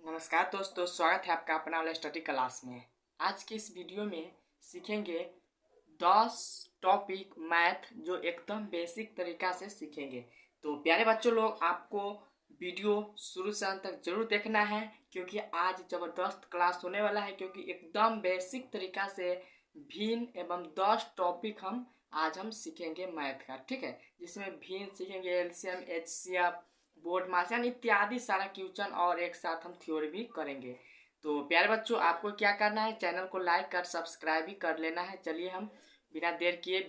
नमस्कार दोस्तों, स्वागत है आपका अपना वाला स्टडी क्लास में। आज की इस वीडियो में सीखेंगे 10 टॉपिक मैथ जो एकदम बेसिक तरीका से सीखेंगे। तो प्यारे बच्चों लोग, आपको वीडियो शुरू से अंत तक जरूर देखना है क्योंकि आज ज़बरदस्त क्लास होने वाला है। क्योंकि एकदम बेसिक तरीका से भिन्न एवं 10 टॉपिक आज हम सीखेंगे मैथ का, ठीक है। जिसमें भिन्न सीखेंगे एलसीएम, एचसीएफ, बोर्ड मास यानी इत्यादि सारा क्वेश्चन और एक साथ हम थ्योरी भी करेंगे। तो प्यारे बच्चों, आपको क्या करना है, चैनल को लाइक कर सब्सक्राइब भी कर लेना है। चलिए हम बिना देर किए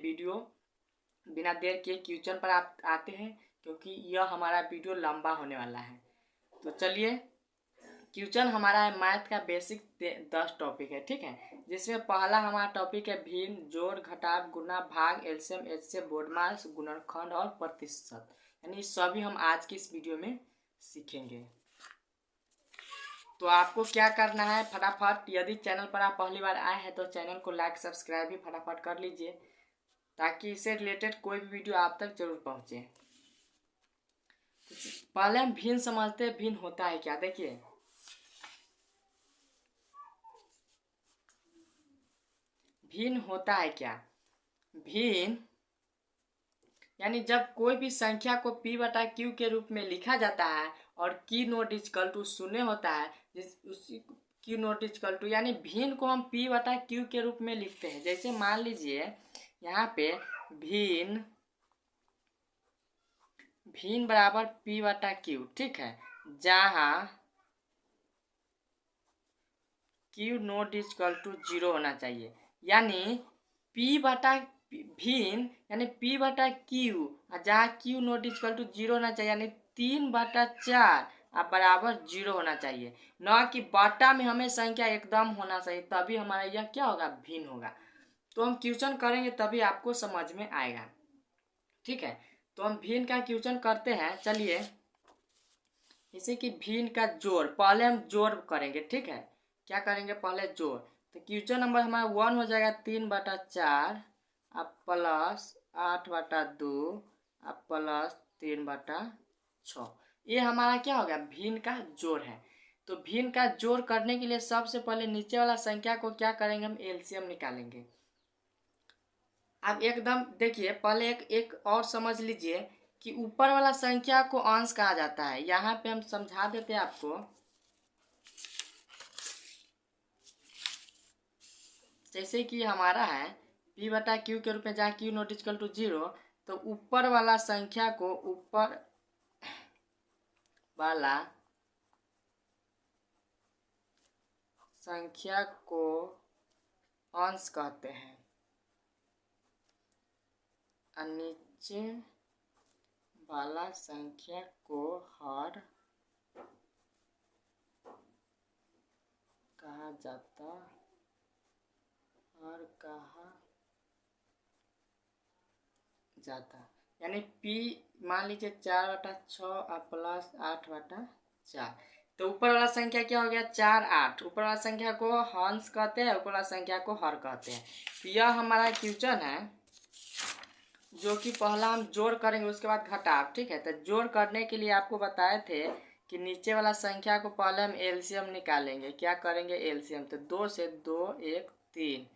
क्वेश्चन पर आप आते हैं क्योंकि यह हमारा वीडियो लंबा होने वाला है। तो चलिए, क्वेश्चन हमारा है मैथ का बेसिक 10 टॉपिक है, ठीक है। जिसमें पहला हमारा टॉपिक है भिन्न, जोड़, घटाव, गुणा, भाग, एलसीएम, एचसीएफ, बोर्डमास, गुणनखंड और प्रतिशत, यानी सभी हम आज की इस वीडियो में सीखेंगे। तो आपको क्या करना है, फटाफट यदि चैनल पर आप पहली बार आए हैं तो चैनल को लाइक सब्सक्राइब भी फटाफट कर लीजिए ताकि इससे रिलेटेड कोई भी वीडियो आप तक जरूर पहुंचे। पहले हम भिन्न समझते हैं, भिन्न होता है क्या। देखिए, भिन्न होता है क्या। भिन्न यानी जब कोई भी संख्या को p बटा क्यू के रूप में लिखा जाता है और की नोट इजकल टू शून्य होता है, जिस उसी की नोट इजकल टू, यानी भिन्न को हम p बटा क्यू के रूप में लिखते हैं। जैसे मान लीजिए यहाँ पे भिन्न बराबर p बटा क्यू, ठीक है। जहाँ क्यू नोट इजकल टू 0 होना चाहिए, यानी p बटा भिन्न यानी p बटा क्यू, जहाँ क्यू नोट इक्वल टू 0 होना चाहिए, यानी 3/4 अब बराबर 0 होना चाहिए। न कि बटा में हमें संख्या एकदम होना चाहिए, तभी हमारा यह क्या होगा, भिन्न होगा। तो हम क्वेश्चन करेंगे तभी आपको समझ में आएगा, ठीक है। तो हम भिन्न का क्वेश्चन करते हैं। चलिए, जैसे कि भिन्न का जोड़, पहले हम जोड़ करेंगे, ठीक है। क्या करेंगे, पहले जोड़। तो क्वेश्चन नंबर हमारा 1 हो जाएगा 3/4 अब प्लस 8/2 अब प्लस 3/6। ये हमारा क्या होगा, भिन्न का जोड़ है। तो भिन्न का जोड़ करने के लिए सबसे पहले नीचे वाला संख्या को क्या करेंगे, हम एलसीएम निकालेंगे। अब एकदम देखिए, पहले एक और समझ लीजिए कि ऊपर वाला संख्या को अंश कहा जाता है। यहाँ पे हम समझा देते हैं आपको। जैसे कि हमारा है p बटा क्यू के रूप में, जहाँ क्यू नॉट इक्वल टू 0, तो ऊपर वाला संख्या को अंश कहते हैं और नीचे वाला संख्या को हर कहा जाता यानी p मान लीजिए 4/6 और प्लस 8/4। तो ऊपर वाला संख्या क्या हो गया, 4 8। ऊपर वाला संख्या को हंस कहते हैं, ऊपर वाला संख्या को हर कहते हैं। तो यह हमारा क्वेश्चन है जो कि पहला हम जोड़ करेंगे, उसके बाद घटाव, ठीक है। तो जोड़ करने के लिए आपको बताए थे कि नीचे वाला संख्या को पहले हम एलसीएम निकालेंगे। क्या करेंगे, एलसीएम। तो 2 से 2 1 3,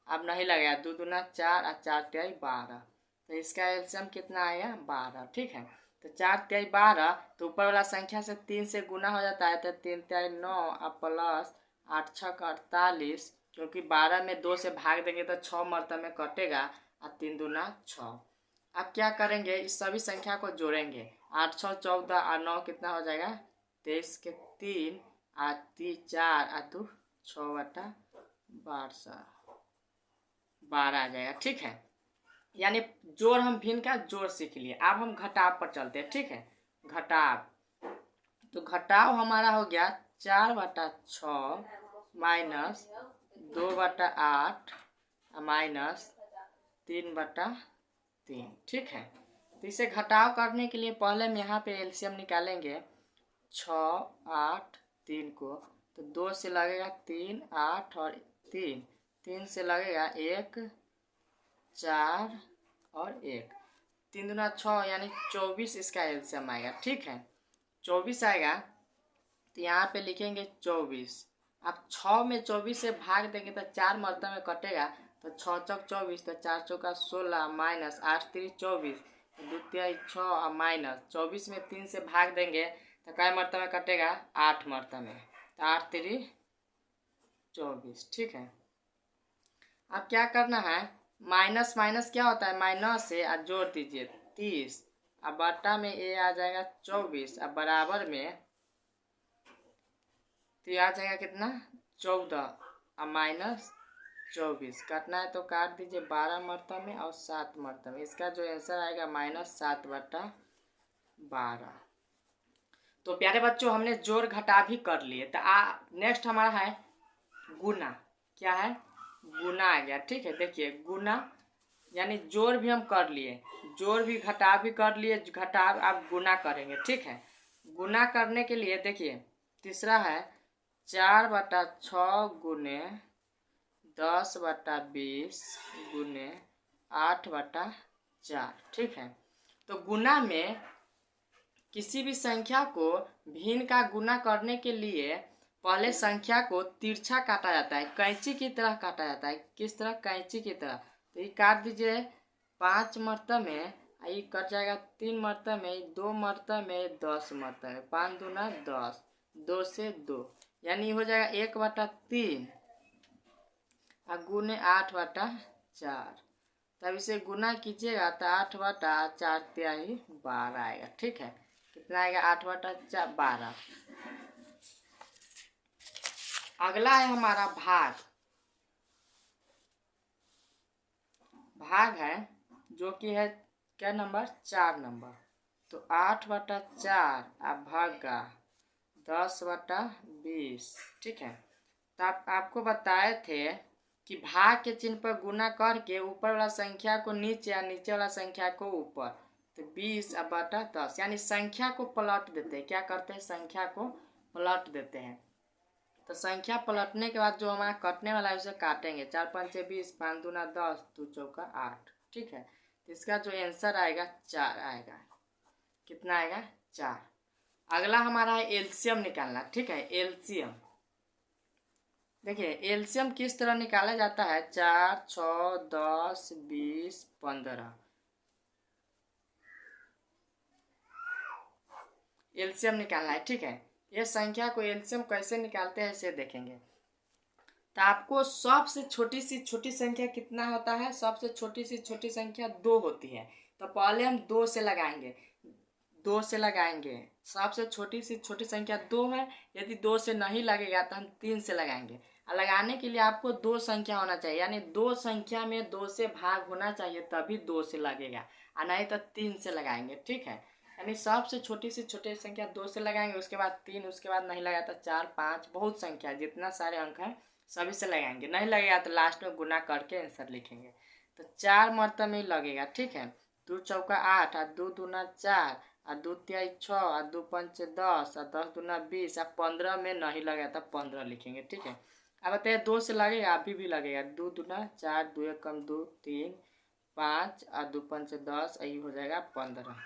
अब नहीं लगाया, 2 दूना 4 और 4 तिहाई 12। तो इसका एलसीएम कितना आएगा, 12, ठीक है। तो 4 तिहाई 12, तो ऊपर वाला संख्या से 3 से गुना हो जाता है, तो 3 तिहाई 9 और प्लस 8 6 48, क्योंकि 12 में 2 से भाग देंगे तो 6 मरतबे में कटेगा और 3 दूना 6। अब क्या करेंगे, इस सभी संख्या को जोड़ेंगे। 8 6 14 और 9 कितना हो जाएगा, 23 के 3 और 3 4 और 2 6/12 12 आ जाएगा, ठीक है। यानी जोड़, हम भिन्न का जोड़ सीख लिए। अब हम घटाव पर चलते हैं, ठीक है। घटाव, तो घटाव हमारा हो गया 4/6 माइनस 2/8 माइनस 3/3, ठीक है। तो इसे घटाव करने के लिए पहले हम यहाँ पे एलसीएम निकालेंगे 6 8 3 को। तो 2 से लगेगा 3 8 और 3 से लगेगा 1 4 और 1, 3 दूना 6 यानी 24 इसका एलसीएम आएगा, ठीक है। 24 आएगा। तो यहाँ पे लिखेंगे 24। अब 6 में 24 से भाग देंगे तो 4 मरतबे में कटेगा, तो 6 चौक 24, तो 4 चौका 16 माइनस 8 3 24, 2 तिहाई 6 और माइनस 24 में 3 से भाग देंगे तो कै मरतबे में कटेगा, 8 मरतबे में, तो 8 3 24। ठीक है, अब क्या करना है, माइनस माइनस क्या होता है, माइनस से और जोड़ दीजिए 30, अब बट्टा में ये आ जाएगा 24, अब बराबर में तो ये आ जाएगा कितना, 14 और माइनस 24, काटना है तो काट दीजिए 12 मरतबे में और 7 मरतबे में। इसका जो आंसर आएगा -7/12। तो प्यारे बच्चों हमने जोड़ घटा भी कर लिए, तो नेक्स्ट हमारा है गुना। क्या है, गुना आ गया। ठीक है, देखिए गुना यानी जोड़ भी हम कर लिए, जोड़ भी घटा भी कर लिए, घटा अब गुना करेंगे। ठीक है, गुना करने के लिए देखिए तीसरा है 4/6 गुने 10/20 गुने 8/4। ठीक है, तो गुना में किसी भी संख्या को भिन्न का गुना करने के लिए पहले संख्या को तिरछा काटा जाता है, कैंची की तरह काटा जाता है। किस तरह, कैंची की तरह। तो ये काट दीजिए 5 मरतबे में, ये कट जाएगा 3 मरतबे में, 2 मरतबे में, 10 मरतबे में, 5 दूना 10, 2 से 2 यानी हो जाएगा 1/3 और गुने 8/4। तब इसे गुना कीजिएगा तो 8/4 तिहाई 12 आएगा। ठीक है, कितना आएगा, 8/12। अगला है हमारा भाग। भाग है जो कि है क्या नंबर, 4 नंबर। तो 8/4 अब भागा 10/20। ठीक है, तो आपको बताए थे कि भाग के चिन्ह पर गुना करके ऊपर वाला संख्या को नीचे या नीचे वाला संख्या को ऊपर, तो 20/10 यानी संख्या को पलट देते हैं। क्या करते हैं, संख्या को पलट देते हैं। तो संख्या पलटने के बाद जो हमारा कटने वाला है उसे काटेंगे। 4 5 20, 5 दूना 10, 2 चौका 8। ठीक है, तो इसका जो आंसर आएगा 4 आएगा। कितना आएगा, 4। अगला हमारा है एलसीएम निकालना। ठीक है, एलसीएम देखिए एलसीएम किस तरह निकाला जाता है, 4 6 10 20 15। एलसीएम निकालना है। ठीक है, ये संख्या को एलसीएम कैसे निकालते हैं इसे देखेंगे। तो आपको सबसे छोटी सी छोटी संख्या कितना होता है, सबसे छोटी सी छोटी संख्या 2 होती है। तो पहले हम 2 से लगाएंगे, 2 से लगाएंगे। सबसे छोटी सी छोटी संख्या 2 है, यदि 2 से नहीं लगेगा तो हम 3 से लगाएंगे। और लगाने के लिए आपको 2 संख्या होना चाहिए, यानी 2 संख्या में 2 से भाग होना चाहिए तभी 2 से लगेगा, और नहीं तो 3 से लगाएंगे। ठीक है, यानी सबसे छोटी सी छोटी संख्या 2 से लगाएंगे, उसके बाद 3, उसके बाद नहीं लगा तो 4 5, बहुत संख्या जितना सारे अंक हैं सभी से लगाएंगे। नहीं लगेगा तो लास्ट में गुना करके आंसर लिखेंगे। तो 4 मरतबे में लगेगा। ठीक है, 2 चौका 8 और 2 दूना 4 और 2 तिहाई 6 और 2 पंचे 10 और 10 दूना 20 और 15 में नहीं लगेगा तो 15 लिखेंगे। ठीक है, अब बताइए 2 से लगेगा, अभी भी लगेगा। 2 दूना 4, 2 एकम 2 3 5 और 2 पंचे 10, यही हो जाएगा 15।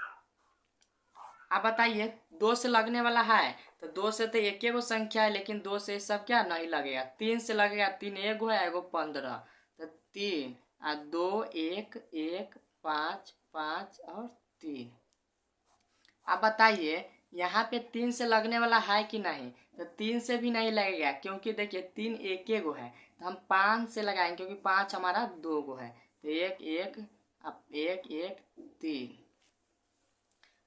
आप बताइए 2 से लगने वाला है तो 2 से तो एक गो संख्या है, लेकिन 2 से सब क्या नहीं लगेगा। 3 से लगेगा, 3 एगो है, एगो 15, तो 3 और 2 1 1 5 5 और 3। आप बताइए यहाँ पे 3 से लगने वाला है कि नहीं, तो 3 से भी नहीं लगेगा, क्योंकि देखिए 3 एक गो है, तो हम 5 से लगाएंगे क्योंकि 5 हमारा 2 गो है। तो 1 1 अब 1 1 3।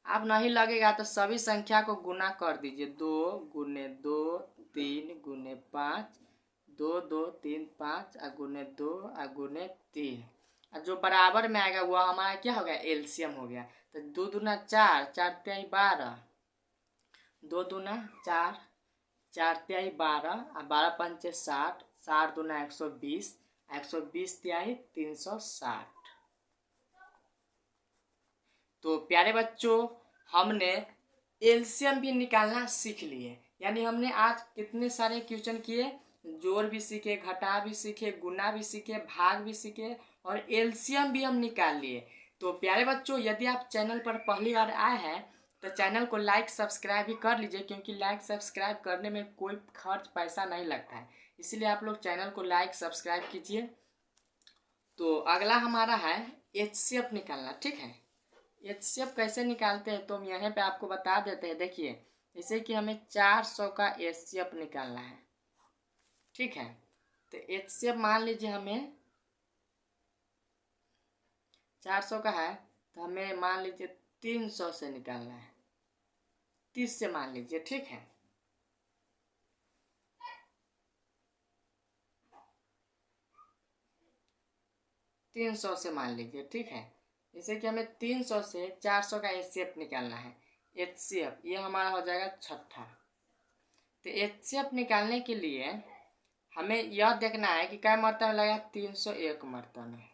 अब नहीं लगेगा तो सभी संख्या को गुना कर दीजिए। 2 गुने 2 3 गुने 5, 2 2 3 5 और गुने 2 और गुने 3, और जो बराबर में आएगा वो हमारा क्या हो गया, एलसीएम हो गया। तो 2 दूना 4, 4 तिहाई 12, 2 दूना 4, 4 तिहाई 12 और 12 पंचे 60, 60 दूना 120, 120 तिहाई 360। तो प्यारे बच्चों हमने एलसीएम भी निकालना सीख लिए, यानी हमने आज कितने सारे क्वेश्चन किए, जोड़ भी सीखे, घटा भी सीखे, गुना भी सीखे, भाग भी सीखे और एलसीएम भी हम निकाल लिए। तो प्यारे बच्चों यदि आप चैनल पर पहली बार आए हैं तो चैनल को लाइक सब्सक्राइब भी कर लीजिए, क्योंकि लाइक सब्सक्राइब करने में कोई खर्च पैसा नहीं लगता है, इसलिए आप लोग चैनल को लाइक सब्सक्राइब कीजिए। तो अगला हमारा है HCF निकालना, ठीक है। HCF कैसे निकालते हैं तो हम यहाँ पे आपको बता देते हैं। देखिए, जैसे कि हमें 400 का HCF निकालना है, ठीक है। तो HCF मान लीजिए हमें 400 का है, तो हमें मान लीजिए 300 से निकालना है, 30 से मान लीजिए, ठीक है। तीन सौ से मान लीजिए, ठीक है। जैसे कि हमें 300 से 400 का HCF निकालना है। HCF ये हमारा हो जाएगा छठा। तो HCF निकालने के लिए हमें यह देखना है कि क्या मर्तबा में लगा, 301 मर्तबा में।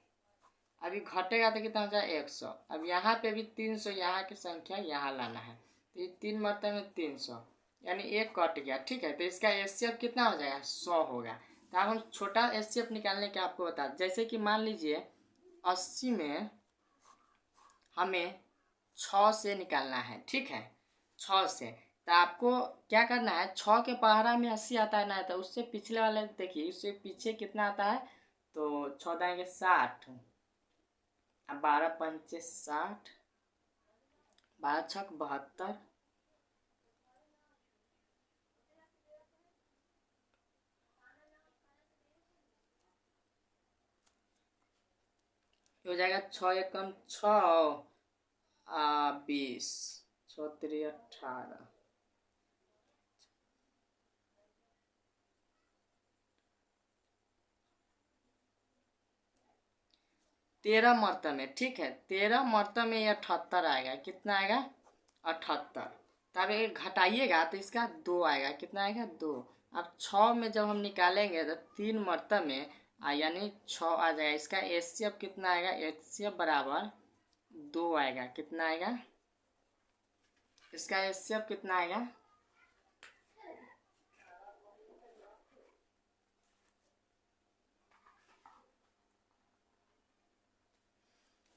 अभी घटेगा तो कितना हो जाएगा, 100। अब यहाँ पे भी 300, यहाँ की संख्या यहाँ लाना है, तो ये 3 मर्तबा में 300, यानी एक कट गया, ठीक है। तो इसका HCF कितना हो जाएगा, 100 होगा। तो अब हम छोटा HCF निकालने के आपको बता, जैसे कि मान लीजिए 80 में हमें 6 से निकालना है, ठीक है। 6 से तो आपको क्या करना है, 6 के पहाड़ा में 80 आता है ना, तो उससे पिछले वाले देखिए, उससे पीछे कितना आता है, तो 6 दाएंगे 60, अब 12 पंचे 60, 12 छक 72, हो जाएगा 6 एकम 6, 20, 6 3 18, 13 मर्तबा में, ठीक है। 13 मर्तबा में ये 78 आएगा, कितना आएगा, 78। तब ये घटाइएगा तो इसका 2 आएगा, कितना आएगा, 2। अब 6 में जब हम निकालेंगे तो 3 मर्तबा में यानी 6 आ जाएगा। इसका HCF कितना आएगा, HCF बराबर 2 आएगा, कितना आएगा, इसका HCF कितना आएगा,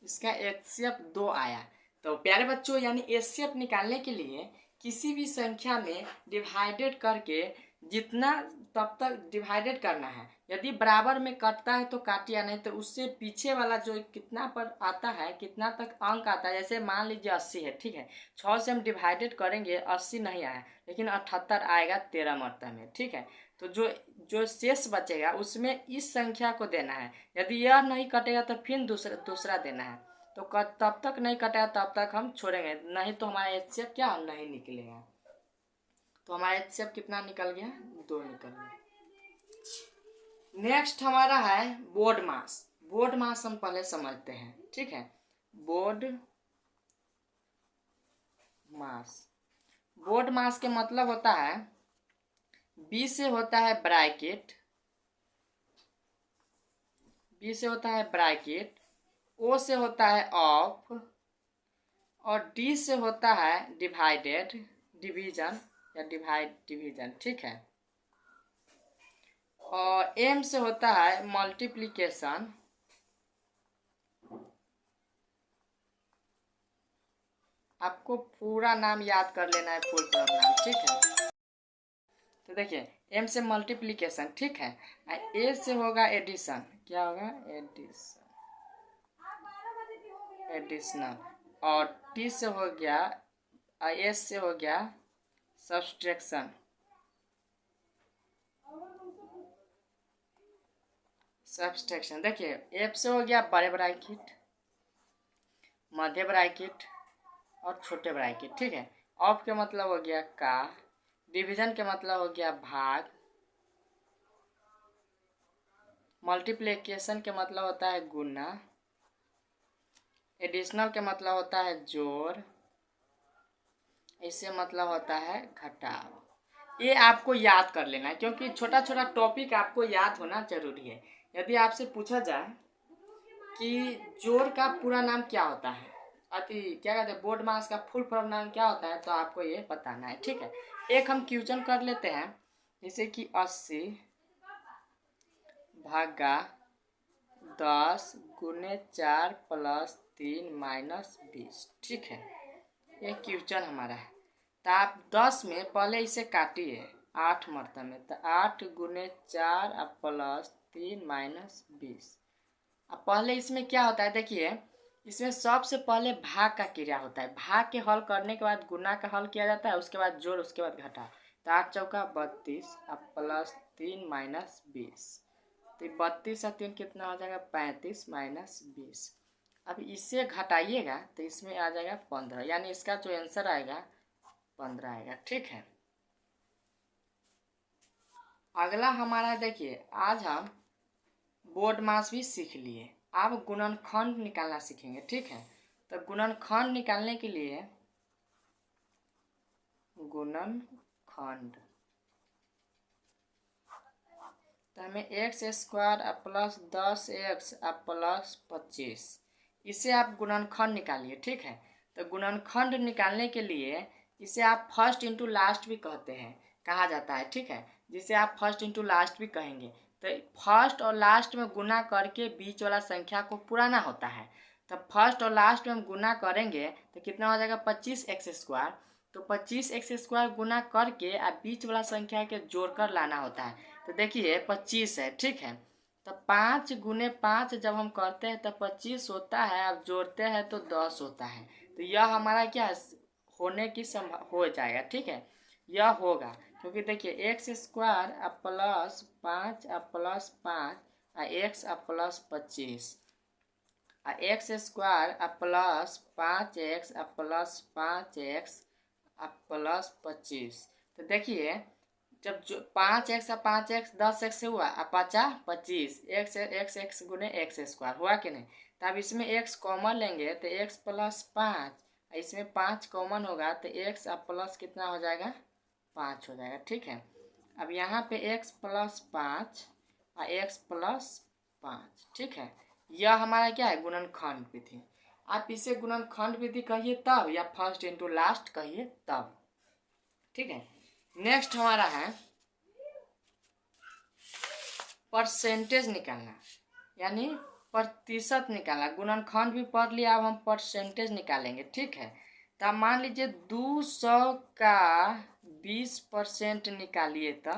इसका HCF 2 आया। तो प्यारे बच्चों, यानी HCF निकालने के लिए किसी भी संख्या में डिवाइडेड करके जितना तब तक डिवाइडेड करना है। यदि बराबर में कटता है तो काटिया, नहीं तो उससे पीछे वाला जो कितना पर आता है, कितना तक अंक आता है। जैसे मान लीजिए 80 है, ठीक है। 6 से हम डिवाइडेड करेंगे, 80 नहीं आया, लेकिन 78 आएगा 13 मर्तबा में, ठीक है। तो जो जो शेष बचेगा उसमें इस संख्या को देना है। यदि यह नहीं कटेगा तो फिर दूसरा देना है। तो तब तक नहीं कटेगा तब तक हम छोड़ेंगे, नहीं तो हमारा HCF क्या नहीं निकलेगा। तो हमारा HCF कितना निकल गया, 2 निकल गया। नेक्स्ट हमारा है बोर्ड मास। बोर्ड मास हम पहले समझते हैं, ठीक है। बोर्ड मास, बोर्ड मास के मतलब होता है, B से होता है ब्रैकेट, B से होता है ब्रैकेट, O से होता है ऑफ, और D से होता है डिवाइडेड, डिवीजन या डिवीजन, ठीक है। और M से होता है मल्टीप्लिकेशन, आपको पूरा नाम याद कर लेना है, फुल फॉर्म नाम, ठीक है। तो देखिए, M से मल्टीप्लिकेशन, ठीक है। A से होगा एडिशन, क्या होगा, एडिशन, एडिशनल। और T से हो गया, S से हो गया सब्सट्रैक्शन, सब्सट्रैक्शन। देखिए, F से हो गया बड़े ब्रैकेट, मध्य ब्रैकेट और छोटे ब्रैकेट, ठीक है। ऑफ के मतलब हो गया का, डिवीजन के मतलब हो गया भाग, मल्टीप्लिकेशन के मतलब होता है गुना, एडिशनल के मतलब होता है जोड़, इससे मतलब होता है घटाव। ये आपको याद कर लेना है, क्योंकि छोटा छोटा टॉपिक आपको याद होना जरूरी है। यदि आपसे पूछा जाए कि जोड़ का पूरा नाम क्या होता है, क्या कहते हैं, बोर्ड मास का फुल फॉर्म नाम क्या होता है, तो आपको ये बताना है, ठीक है। एक हम क्वेश्चन कर लेते हैं, जैसे कि 80 भागा 10 गुने 4 प्लस 3 माइनस 20, ठीक है। ये क्वेश्चन हमारा है। तो आप 10 में पहले इसे काटिए 8 मरतबे में, तो 8 गुने 4 अब प्लस 3 माइनस 20। अब पहले इसमें क्या होता है देखिए, इसमें सबसे पहले भाग का क्रिया होता है। भाग के हल करने के बाद गुना का हल किया जाता है, उसके बाद जोड़, उसके बाद घटा। तो 8 चौका 32 अब प्लस 3 माइनस 20। तो 32 और 3 कितना हो जाएगा 35 माइनस 20। अब इसे घटाइएगा तो इसमें आ जाएगा 15, यानी इसका जो आंसर आएगा 15 आएगा। ठीक है, अगला हमारा देखिए, आज हम बोर्ड मास भी सीख लिए। अब गुणनखंड निकालना सीखेंगे। ठीक है, तो गुणनखंड निकालने के लिए गुणनखंड तो हमें एक्स स्क्वायर अब प्लस 10x अब प्लस 25, इसे आप गुणनखंड निकालिए। ठीक है, तो गुणनखंड निकालने के लिए इसे आप फर्स्ट इंटू लास्ट भी कहते हैं, कहा जाता है। ठीक है, जिसे आप फर्स्ट इंटू लास्ट भी कहेंगे। तो फर्स्ट और लास्ट में गुना करके बीच वाला संख्या को पुराना होता है। तो फर्स्ट और लास्ट में हम गुना करेंगे तो कितना हो जाएगा 25x स्क्वायर। तो 25x स्क्वायर गुना करके अब बीच वाला संख्या के जोड़कर लाना होता है। तो देखिए 25 है। ठीक है, तो 5 गुने 5 जब हम करते हैं तो 25 होता है, अब जोड़ते हैं तो 10 होता है। तो यह हमारा क्या होने की हो जाएगा। ठीक है, यह होगा, क्योंकि देखिए एक्स स्क्वायर अब प्लस 5 अब प्लस 5 और एक्स अब प्लस 25 और एक्स स्क्वायर अब प्लस 5x अब प्लस 5x अब प्लस 25। तो देखिए जब जो 5x और 5x 10x से हुआ, अब 25 एक्स एक्स गुने एक्स स्क्वायर हुआ कि नहीं। तो अब इसमें x कॉमन लेंगे तो x प्लस 5, इसमें 5 कॉमन होगा तो x अब प्लस कितना हो जाएगा 5 हो जाएगा। ठीक है, अब यहाँ पे x प्लस 5 और x प्लस 5। ठीक है, यह हमारा क्या है गुणनखंड विधि। आप इसे गुणनखंड विधि कहिए तब, या फर्स्ट इंटू लास्ट कहिए तब। ठीक है, नेक्स्ट हमारा है परसेंटेज निकालना, यानी प्रतिशत निकालना। गुणनखंड भी पढ़ लिया, अब हम परसेंटेज निकालेंगे। ठीक है, तो मान लीजिए 200 का 20% निकालिए। तो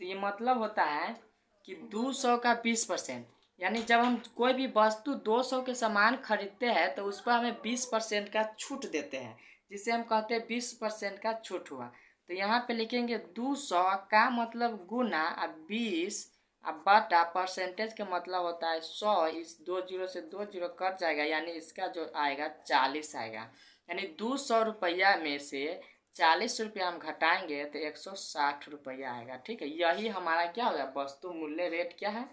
ये मतलब होता है कि 200 का 20%, यानी जब हम कोई भी वस्तु 200 के सामान खरीदते हैं तो उस पर हमें 20% का छूट देते हैं, जिसे हम कहते हैं 20% का छूट हुआ। तो यहाँ पे लिखेंगे 200 का मतलब गुना, अब 20 अब बटा परसेंटेज का मतलब होता है 100। इस 2 जीरो से 2 जीरो कट जाएगा, यानी इसका जो आएगा 40 आएगा। यानी 200 रुपया में से 40 रुपया हम घटाएंगे तो 160 रुपया आएगा। ठीक है, यही हमारा क्या होगा वस्तु मूल्य रेट क्या है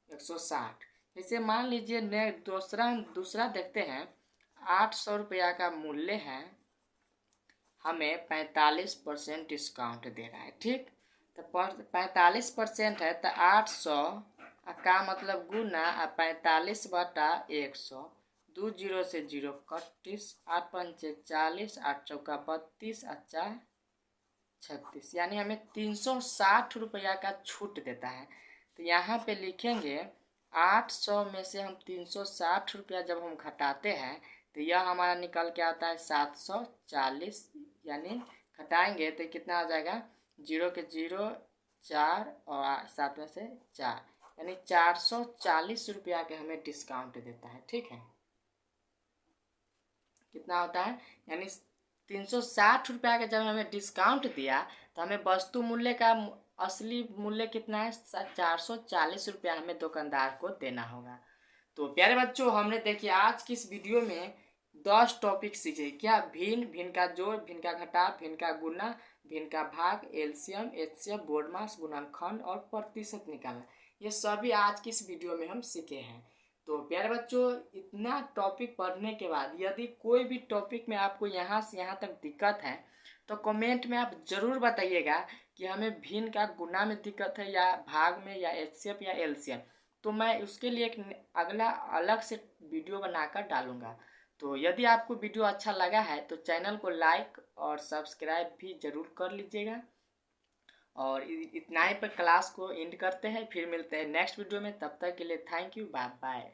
160। जैसे मान लीजिए दूसरा देखते हैं, 800 रुपया का मूल्य है, हमें 45% डिस्काउंट दे रहा है। ठीक, तो 45% है तो 800 का मतलब गुना 45 बटा 100, 2 जीरो से 0 31, 8 पंचे 40, 8 चौका 32, 4 36, यानी हमें 360 रुपया का छूट देता है। तो यहाँ पे लिखेंगे 800 में से हम 360 रुपया जब हम घटाते हैं तो यह हमारा निकल के आता है 740, यानी घटाएंगे तो कितना आ जाएगा 0 के 0 4 और 7 में से 4, यानी 440 रुपया के हमें डिस्काउंट देता है। ठीक है, कितना होता है, यानी 360 रुपया का जब हमें डिस्काउंट दिया तो हमें वस्तु मूल्य का असली मूल्य कितना है 440 रुपया हमें दुकानदार को देना होगा। तो प्यारे बच्चों, हमने देखिए आज की इस वीडियो में 10 टॉपिक सीखे। क्या भिन्न, भिन्न का जोड़, भिन्न का घटाव, भिन्न का गुना, भिन्न का भाग, एलसीएम, एचसीएफ, बोर्डमास, गुणनखंड और प्रतिशत निकालना, ये सभी आज की इस वीडियो में हम सीखे हैं। तो प्यारे बच्चों, इतना टॉपिक पढ़ने के बाद यदि कोई भी टॉपिक में आपको यहाँ से यहाँ तक दिक्कत है तो कमेंट में आप ज़रूर बताइएगा कि हमें भिन्न का गुना में दिक्कत है या भाग में या एचसीएफ या एलसीएम, तो मैं उसके लिए एक अगला अलग से वीडियो बनाकर डालूंगा। तो यदि आपको वीडियो अच्छा लगा है तो चैनल को लाइक और सब्सक्राइब भी ज़रूर कर लीजिएगा। और इतना ही पर क्लास को एंड करते हैं, फिर मिलते हैं नेक्स्ट वीडियो में। तब तक के लिए थैंक यू, बाय बाय।